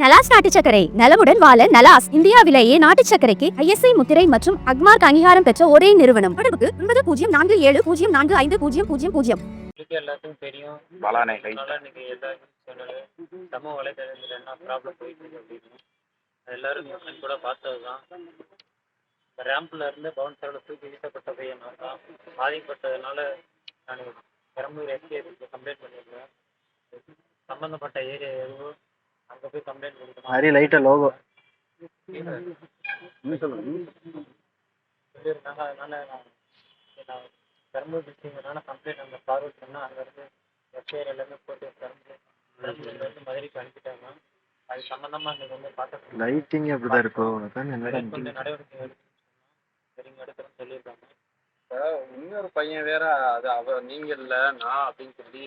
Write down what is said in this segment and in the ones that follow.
நலாஸ் நாட்டு சர்க்கரை நலமுடன் வாழ நலாஸ் இந்தியாவிலேயே நாட்டு சர்க்கரைக்கு ISI முத்திரை மற்றும் அக்மார்க் அங்கீகாரம் பெற்ற ஒரே நிறுவனம். தொடர்புக்கு 9047045000. எல்லாத்துக்கும் தெரியும். இன்னைக்கு எல்லாரும் சொன்னது சமூக வலைதளத்தில் என்ன ப்ராப்ளம் போயிட்டு இருக்கு அப்படின்னு எல்லாரும் நியூஸ் கூட பார்த்ததுதான். ரேம்ப்ல இருந்து பவுன்சரோட தூக்கி வீசப்பட்ட பையன் நான் தான். பாதிக்கப்பட்டதுனால நான் பெரம்பலூர் எஸ்கேக்கு கம்ப்ளைண்ட் பண்ணியிருந்தேன். சம்பந்தப்பட்ட ஏரியா எதுவும் அங்கே போய் கம்ப்ளைண்ட் கொடுக்கணும். ஹரி லைட்டா லோகோ சொல்லியிருந்தாங்க. அதனால நான் பெரம்பலூர் டிஸ்ட்ரிக்ட்னால கம்ப்ளைண்ட் அங்கே ஃபார்வர்ட் பண்ணால் அங்கேருந்து எஃப்ஐஆர் எல்லாமே போட்டு பெரம்பலூர்லேருந்து மதுரைக்கு அனுப்பிட்டாங்க. அது சம்மந்தமாக இன்னைக்கு வந்து பார்க்க லைட்டிங் அப்படிதான் இருக்கும். கொஞ்சம் நடவடிக்கை எடுக்கணும்னு சரிங்க எடுக்கிறேன்னு சொல்லியிருக்காங்க. இன்னொரு பையன் வேற அது நீங்க இல்ல நான் அப்படின்னு சொல்லி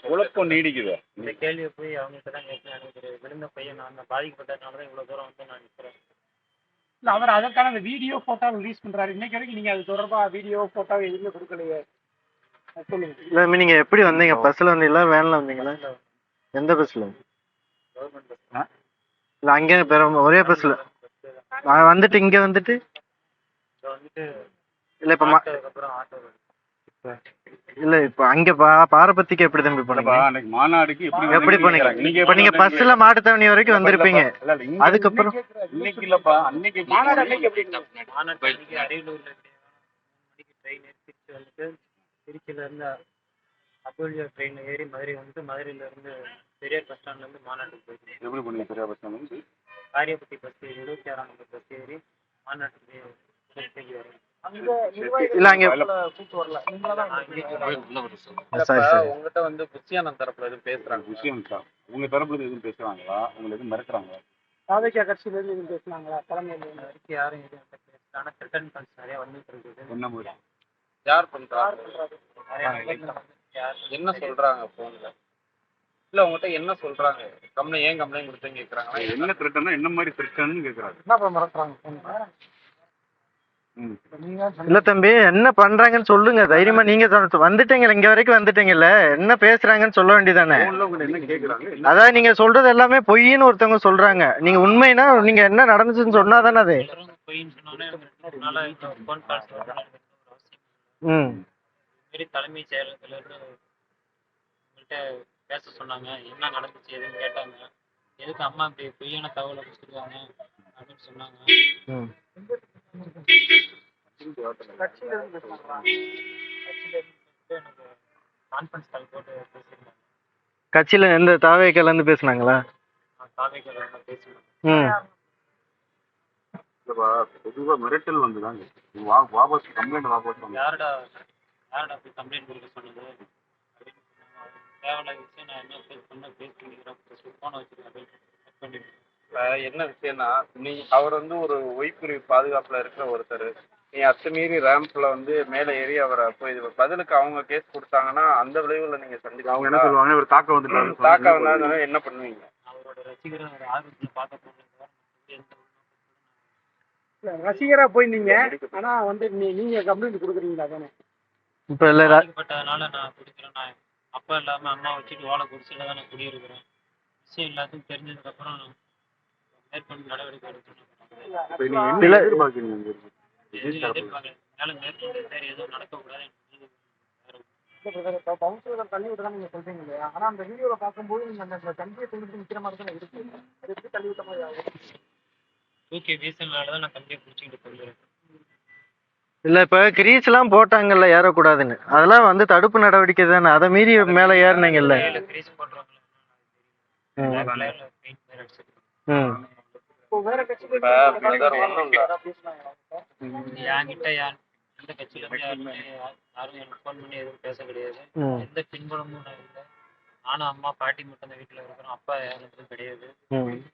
குழப்பம் நீடிக்குது. இந்த கேள்வியை போய் அவங்ககிட்ட தான் கேட்கணும். எனக்கு தெரியும் விழுந்த பையன் நான் பாதிக்கப்பட்டதுனால தான் இவ்வளோ தூரம் வந்து நான் நிற்கிறேன். இல்லை அவர் அதற்கான அந்த வீடியோ ஃபோட்டோ ரிலீஸ் பண்ணுறாரு. இன்னைக்கு வரைக்கும் நீங்கள் அது தொடர்பாக வீடியோ ஃபோட்டோ எதுவுமே கொடுக்கலையே. சொல்லுங்க. இல்லை நீங்க எப்படி வந்தீங்க? பஸ்ல வந்தீங்களா வேன்ல வந்தீங்களா? எந்த பஸ்ல? கவர்மெண்ட் பஸ் இல்லை அங்கே ஒரே பஸ்ல வந்துட்டு இங்க வந்துட்டு வந்துட்டு இல்லை இப்போ அதுக்கப்புறம் ஆட்டோ இல்ல இப்ப அங்க பாரபத்திக்கு எப்படி தம்பி போனீங்க? அன்னைக்கு மாநாடுக்கு எப்படி போனீங்க? இப்ப நீங்க பஸ்ல மாட்டுத்தாவணி வரைக்கும் வந்திருப்பீங்க. அதுக்கப்புறம் இன்னைக்கு இல்லப்பா, அன்னைக்கு மாநாடு அன்னைக்கு எப்படி மாநாட்டு அரியலூர்ல ட்ரெயின் திருச்சி வந்துட்டு திருச்சியில இருந்து அப்போலியோ ட்ரெயின் ஏறி மதுரை வந்துட்டு மதுரையில இருந்து பெரியார் பஸ் ஸ்டாண்ட்ல இருந்து மாநாட்டுக்கு போயிட்டு எப்படி பண்ணீங்க? பெரியா பஸ் ஸ்டாண்ட் காரியப்பட்டி பஸ் 26ஆம் நம்பர் பஸ் ஏறி மாநாட்டுக்கு வரேன். இல்ல அங்க கூட்டு வரல. உங்ககிட்ட வந்து புத்தியானந்த தரப்புல எதுவும் பேசுறாங்க? விஷயம் சார், உங்க தரப்புல எதுவும் பேசுறாங்களா? உங்களை எதுவும் மிரட்டுறாங்களா? சாதிக்க கட்சியில இருந்து எதுவும் பேசினாங்களா? தலைமையில் வரைக்கும் யாரும் எதுவும் பேசல. ஆனால் ரிட்டர்ன் ஃபண்ட்ஸ் நிறைய வந்துட்டு இருக்குது. என்ன மாதிரி? யார் பண்றாங்க? என்ன சொல்றாங்க போன்ல? இல்ல உங்ககிட்ட என்ன சொல்றாங்க? ஏன் கம்ப்ளைண்ட் கொடுத்தேன்னு கேக்குறாங்களா? என்ன திருட்டன்னா என்ன மாதிரி திருட்டன்னு கேக்குறாங்க. என்ன மிரட்டுறாங்க? இல்ல தம்பி என்ன பண்றாங்கன்னு சொல்லுங்க தைரியமா. நீங்க வந்துட்டீங்க இங்க வரைக்கும் வந்துட்டீங்கல்ல, என்ன பேசுறாங்கன்னு சொல்ல வேண்டியதானே. என்ன கேக்குறாங்க? அதாவது நீங்க சொல்றது எல்லாமே பொய்ன்னு ஒருத்தவங்க சொல்றாங்க. நீங்க உண்மைனா நீங்க என்ன நடந்துச்சுன்னு சொன்னாதானே அது. பொய்ன்னு சொன்னோன்னே ஃபோன் கால்ஸ் தலைமைச் செயலகத்துல இருந்து உங்கள்கிட்ட பேச சொன்னாங்க. என்ன நடந்துச்சு எதுன்னு கேட்டாங்க. எதுக்கு அம்மா இப்படி பொய்யான தகவலை கொடுத்துருக்காங்க அப்படின்னு சொன்னாங்க. கட்சியில இருந்து பேசுறாங்களா? எனக்கு கான்ஃபரன்ஸ் கால் போட்டு பேசியிருந்தாங்க. கட்சியில எந்த தாவேக்கல இருந்து பேசுனாங்களா? தாவேக்கல பேசினேன். பொதுவா மிரட்டல் வந்துதாங்க. வாபஸ் கம்ப்ளைண்ட் வாபஸ் வாங்க. யாருடா போய் கம்ப்ளைண்ட் கொடுக்க சொன்னது அப்படின்னு சொன்னாங்க. தேவையில்ல விஷயம் நான் என்ன பண்ண பேசிக்கிறேன் ஃபோனை வச்சுருக்கேன். என்ன விஷயம்னா, நீ அவர் வந்து ஒரு ஒய்பிரிவு பாதுகாப்புல இருக்கிற ஒருத்தர். நீ அத்துமீறி ரேம்ப்ல வந்து மேல ஏறி அவரை போய் பதிலுக்கு அவங்க கேஸ் கொடுத்தாங்கன்னா அந்த விளைவுல நீங்க சந்திக்க அவங்க என்ன சொல்லுவாங்க? ஒரு தாக்க வந்துட்டாங்க. தாக்க வந்தாலும் என்ன பண்ணுவீங்க? அவரோட ரசிகரை ஒரு ஆர்வத்தில் பார்க்க போனது. ரசிகரா போய் நீங்க ஆனா வந்து நீங்க கம்ப்ளைண்ட் கொடுக்குறீங்களா? தானே இப்ப இல்ல பாதிக்கப்பட்டதுனால நான் குடிக்கிறேன். நான் அப்பா இல்லாம அம்மா வச்சுட்டு ஓலை குடிசையில தான் நான் குடியிருக்கிறேன். விஷயம் எல்லாத்துக்கும் தெரிஞ்சதுக்கு அப்புறம் மேற்கொண்டு நடவடிக்கை எடுக்கணும். மேலும் மேற்கொண்டு வேறு எதுவும் நடக்கக்கூடாது. தள்ளி விட்டுதான் நீங்க சொல்றீங்க இல்லையா? ஆனா அந்த வீடியோல பார்க்கும்போது நீங்க அந்த தம்பியை தூக்கிட்டு நிக்கிற மாதிரி தான் இருக்கு. அது எப்படி தள்ளி விட்ட மாதிரி ஆகும்? தூக்கி வீசனாலதான் நான் தம்பியை பிடிச்சிக்கிட்டு சொல்லுறேன். இல்ல இப்ப கிரீஸ் எல்லாம் போட்டாங்கல்ல ஏறக்கூடாதுன்னு, அதெல்லாம் வந்து தடுப்பு நடவடிக்கை தானே. அதை மீறி மேல ஏறினீங்கல்ல. கிரீஸ் போடுறாங்களே. வேற கட்சியில என்கிட்ட எந்த கட்சியில இருந்து யாரும் எனக்கு ஃபோன் பண்ணி எதுவும் பேச கிடையாது. எந்த பின்புலமும் நான் இல்லை. நானும் அம்மா பாட்டி மட்டும் அந்த வீட்டுல இருக்கிறோம். அப்பா யாரும் கிடையாது.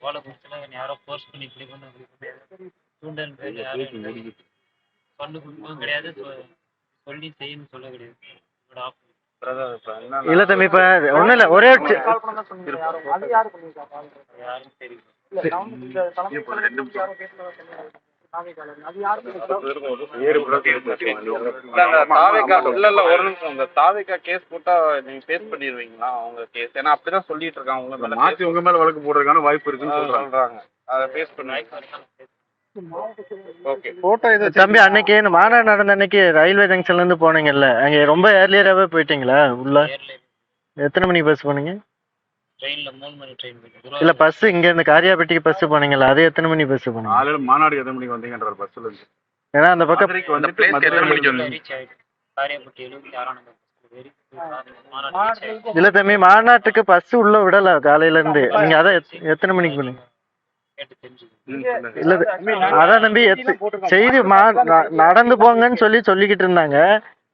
ஓலை குடிச்சுல என்னை யாரோ போர்ஸ் பண்ணி இப்படி பண்ண தூண்டல் பேர் யாரும் பொண்ணு குடும்பம் கிடையாது. சொல்லி செய்யணும்னு சொல்ல கிடையாது. இல்ல தம்பி இப்ப ஒண்ணும் இல்ல, ஒரே யாரும் தெரியும். தாவேக்கால அது யாருமே ஒரு நிமிஷம் இந்த தாவேக்கா கேஸ் போட்டா நீங்க ஃபேஸ் பண்ணிடுவீங்களா அவங்க கேஸ்? ஏன்னா அப்படிதான் சொல்லிட்டு இருக்காங்க. உங்க மேல மாத்தி உங்க மேல வழக்கு போடுறதுக்கான வாய்ப்பு இருக்குன்னு சொல்றாங்க. அதை ஃபேஸ் பண்ணி ஓகே. போட்டோ இது தம்பி அன்னைக்கு மாநாடு நடந்த அன்னைக்கு ரயில்வே ஜங்ஷன்ல இருந்து போனீங்கல்ல, அங்க ரொம்ப ஏர்லியராகவே போயிட்டீங்களா உள்ள? எத்தனை மணிக்கு பஸ் போனீங்க? ட்ரெயின்ல 3 மணி ட்ரெயின் இல்ல பஸ் இங்க இருந்து காரியாபட்டிக்கு பஸ் போனீங்கல்ல, அது எத்தனை மணி பஸ் போனீங்க? காலையில மாநாடு எத்தனை மணிக்கு வந்தீங்கன்ற பஸ்ல இருந்து ஏன்னா அந்த பக்கம் வந்துட்டு எத்தனை மணிக்கு வந்தீங்க? ரீச் ஆயிடுச்சு. காரியப்பட்டி 76 நம்பர் ஏறி மாநாடு இல்ல தம்பி மாநாட்டுக்கு பஸ் உள்ள விடல காலையில இருந்து. நீங்க அதான் எத்தனை மணிக்கு போனீங்க? கேட்டு தெரிஞ்சுக்கணும். இல்ல அதான் தம்பி செய்தி நடந்து போங்கன்னு சொல்லிக்கிட்டு இருந்தாங்க.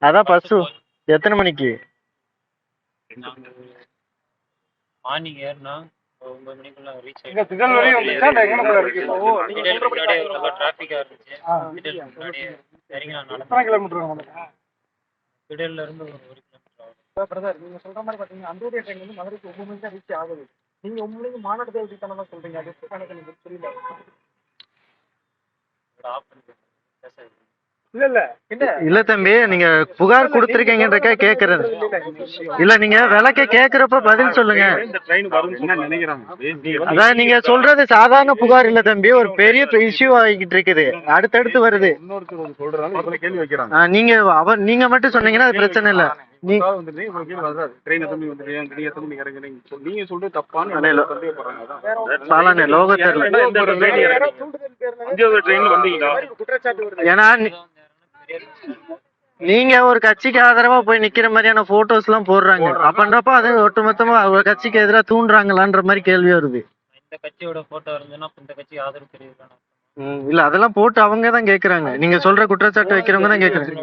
அதான் பஸ் எத்தனை மணிக்கு? மார்னிங் ஏறினா 9 மணிக்குள்ள ரீச் இங்க திடல் வரையும் வந்துச்சா இல்ல எங்க முன்னாடியே ரொம்ப டிராஃபிக்கா இருந்துச்சு. திடல் முன்னாடியே இறங்கி நான் எத்தனை கிலோமீட்டர் உங்களுக்கு? திடல்ல இருந்து ஒரு 1 கிலோமீட்டர் ஆகும். பிரதர் நீங்க சொல்ற மாதிரி பாத்தீங்கன்னா அந்தோடைய ட்ரெயின் வந்து மதுரைக்கு 9 மணிக்கு தான் ரீச் ஆகுது. நீங்க உங்களுக்கு மாநாடு தேவை தனமா சொல்றீங்க, அது கணக்கு எனக்கு புரியல. ஆஃப் பண்ணி பேச இல்ல இல்ல தம்பி நீங்க புகார் கொடுத்துருக்கீங்கன்றக்கா கேக்குறது. இல்ல நீங்க விளக்க கேக்குறப்ப பதில் சொல்லுங்க. இந்த ட்ரெயின் வரும் என்ன நினைக்கிறாங்க? அதான் நீங்க சொல்றது சாதாரண புகார் இல்ல தம்பி, ஒரு பெரிய இஷ்யூ ஆகிட்டு இருக்குது, அடுத்தடுத்து வருது. இன்னொருத்தர் சொல்றாங்க, இப்ப கேள்வி வைக்கிறாங்க. நீங்க மட்டும் சொன்னீங்கன்னா அது பிரச்சனை இல்ல. வந்துட்டு இவ்வளவு கேள்வி வராது. ட்ரெயின் எத்தனை மணிக்கு வந்துட்டு நீங்க எத்தனை மணிக்கு இறங்குறீங்க நீங்க சொல்றது தப்பான்னு சந்தேகப்படுறாங்க. பாலானே லோகத்துல ட்ரெயின் வந்தீங்களா? குற்றச்சாட்டு வருது. ஏன்னா நீங்க ஒரு கட்சிக்கு ஆதரவா போய் நிக்கிற மாதிரியான போட்டோஸ் எல்லாம் போடுறாங்க. அப்பன்றப்ப அது ஒட்டுமொத்தமா ஒரு கட்சிக்கு எதிராக தூண்டுறாங்களான்ற மாதிரி கேள்வி வருது. இந்த கட்சியோட போட்டோ இருந்ததுன்னா இந்த கட்சி ஆதரவு தெரியுதுன்னா இல்ல அதெல்லாம் போட்டு அவங்க தான் கேக்குறாங்க. நீங்க சொல்ற குற்றச்சாட்டு வைக்கிறவங்க தான் கேக்குறாங்க.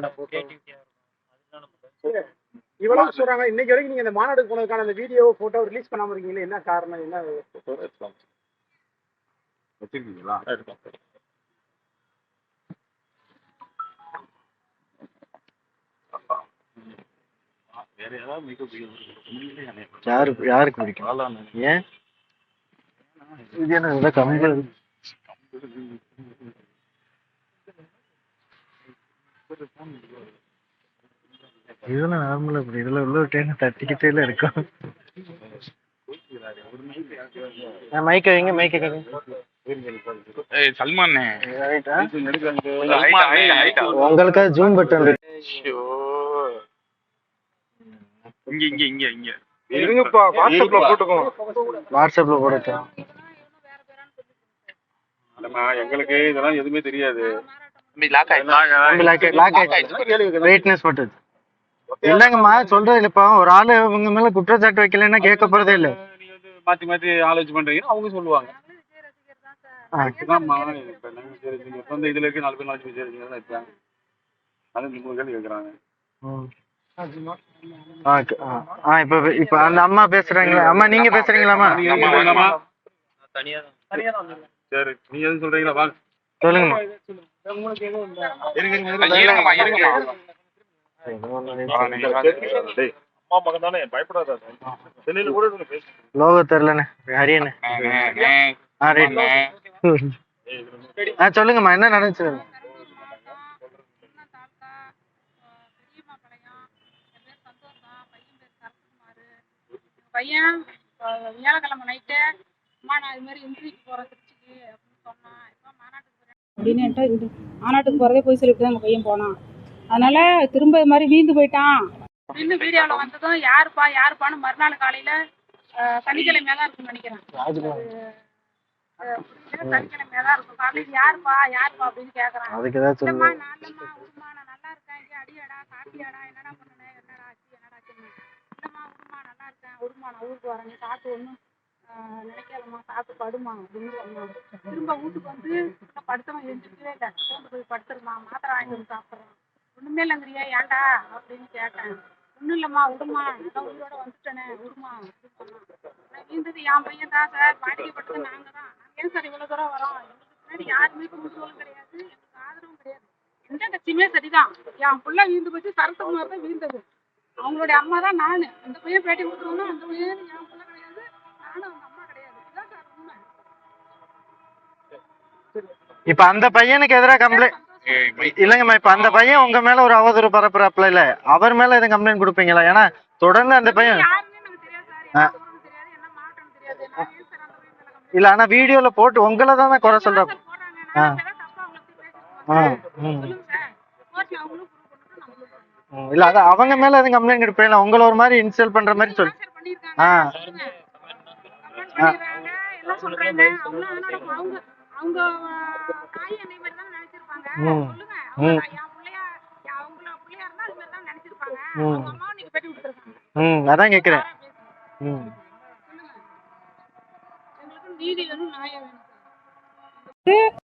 இவ்வளவு சொல்றாங்க. இன்னைக்கு வரைக்கும் நீங்க இந்த மாநாடுக்கு போனதுக்கான அந்த வீடியோ போட்டோ ரிலீஸ் பண்ணாம இருக்கீங்களா? என்ன காரணம்? என்ன வச்சிருக்கீங்களா? வேற ஏதாவது யாருக்கு பிடிக்கும்? ஏன் இது என்ன கம்பல்? இதெல்லாம் நார்மலா இப்படி இதுல உள்ள ட்ரெயின் தட்டிக்கிட்டே இருக்கும். மைக்க வைங்க, மைக்க சல்மான் உங்களுக்கு ஜூம் பட்டன் இருக்கு. இங்க இங்க இங்க இங்க இருங்கப்பா, வாட்ஸ்அப்ல போட்டுக்கோ. வாட்ஸ்அப்ல போடட்டும். எங்களுக்கு இதெல்லாம் எதுவுமே தெரியாது. வெயிட்னஸ் போட்டது இல்லங்கம்மா சொல்றது இல்லப்பா. ஒரு ஆளு உங்க மேல குற்றச்சாட்டு வைக்கலன்னா கேட்க போறதே இல்ல. நீங்க வந்து மாத்தி மாத்தி ஆலோசனை பண்றீங்கன்னு அவங்க சொல்லுவாங்க. இப்ப இதுல இருக்கு 4 பேர் 4 பேர் சேர்ந்தீங்க இருப்பாங்க. அது 3 கேள்வி கேட்கறாங்க. இப்ப அந்த அம்மா பேசுறாங்களா? அம்மா நீங்க பேசுறீங்களாமா? தனியா சரி நீ எதுவும் சொல்றீங்களா? வாங்க சொல்லுங்கம்மா. உங்களுக்கு எதுவும் இல்ல. லோகோ தெரியலண்ணே, ஹரியண்ணே. சொல்லுங்கம்மா என்ன நடந்துச்சு? பையன் வியாழக்கிழமை நைட்டு அம்மா நான் இது மாதிரி இன்டர்வியூக்கு போகிறேன் திருச்சிக்கு அப்படின்னு சொன்னான். இப்போ மாநாட்டுக்கு போகிறேன் அப்படின்னுட்டு மாநாட்டுக்கு போகிறதே போய் சொல்லிட்டு தான் எங்கள் பையன் போனான். அதனால திரும்ப இது மாதிரி வீந்து போயிட்டான். இன்னும் வீடியோவில் வந்ததும் யாருப்பான்னு மறுநாள் காலையில் சனிக்கிழமையாக தான் இருக்குன்னு நினைக்கிறேன். சனிக்கிழமையாக தான் இருக்கும். காலையில் யாருப்பா அப்படின்னு கேட்குறான். இல்லைம்மா நான் விடுமா, நான் நல்லா இருக்கேன், இங்கே அடியாடா சாப்பிட்டியாடா, என்னடா பண்ணுனேன், என்னடா ஆச்சு இல்லைம்மா விடுமா, நல்லா இருக்கேன், விடுமா நான் ஊருக்கு வரேன், நீ சாப்பிட்டு ஒன்றும் நினைக்காதம்மா, சாப்பிட்டு படுமா அப்படின்னு சொன்னாங்க. திரும்ப வீட்டுக்கு வந்து படுத்தவன் எழுந்திரிக்கவே இல்லை. கொண்டு போய் படுத்துருமா, மாத்திரை வாங்கி வந்து சாப்பிட்றான். ஒன்றுமே இல்லைங்கிறியா, ஏன்டா அப்படின்னு கேட்டேன். ஒன்றும் இல்லைம்மா விடுமா, நான் உயிரோட வந்துட்டேனே, விடுமா அப்படின்னு சொன்னான். நான் வீழ்ந்தது என் பையன் தான் சார், பாதிக்கப்பட்டது நாங்கள் தான். நாங்கள் ஏன் சார் இவ்வளோ தூரம் வரோம்? எங்களுக்கு பின்னாடி யாருமே இப்போ முன்னோரும் கிடையாது, எங்களுக்கு ஆதரவும் கிடையாது. எந்த கட்சியுமே சரிதான். என் பிள்ளை வீழ்ந்து போச்சு, சரத்குமார் தான் வீழ்ந்தது. அவங்களுடைய அம்மா தான் நான். அந்த பையன் பேட்டி கொடுக்குறோன்னா அந்த பையன் என் பிள்ளை கிடையாது, நானும் அவங்க அம்மா கிடையாது. இதுதான் சார் உண்மை. இப்ப அந்த பையனுக்கு எதிராக கம்ப்ளைண்ட் இல்லைங்கம்மா, இப்ப அந்த பையன் உங்க மேல ஒரு அவதூறு பரப்புறாப்புல இல்ல, அவர் மேல எதுவும் கம்ப்ளைண்ட் கொடுப்பீங்களா? ஏன்னா தொடர்ந்து அந்த பையன் யாருன்னே எனக்கு தெரியாது சார். என்ன ஊருன்னு தெரியாது, என்ன மாவட்டம்னு தெரியாது. நான் ஏன் சார் அந்த பையன் மேல complaint இல்ல, ஆனா வீடியோல போட்டு உங்களை தானே குறை சொல்ற. சார் போடுறாங்க? நான் ஏதாவது தப்பா அவங்களுக்கு பேசிருக்கோமா சார்? சொல்லுங்க சார். கோர்ட்ல அவங்களும் prove பண்ணட்டும், நம்மளும் பண்ணணும். இல்ல, அது அவங்க மேல எதுவும் கம்ப்ளைண்ட் கொடுப்பீங்களா? உங்களை ஒரு மாதிரி இன்சல்ட் பண்ற மாதிரி சொல்லு. சார் பண்ணிருக்காங்க. சொல்லுங்க. கமெண்ட் பண்ணிடுறாங்க, எல்லாம் சொல்றாங்க. அவங்களும் அதனால அவங்க தாய் என்னை மாதிரி தான் நினைச்சிருப்பாங்க. சொல்லுங்க. அவங்க என் பிள்ளையா அவங்கள பிள்ளையா இருந்தா அது மாதிரி தான் நினைச்சிருப்பாங்க. அவங்க அம்மாவை நீங்க பேட்டி கொடுத்துருக்காங்க. அதான் கேக்குறேன். சொல்லுங்க. எங்களுக்கு நீதி வேணும், நியாயம் வேணும் சார்.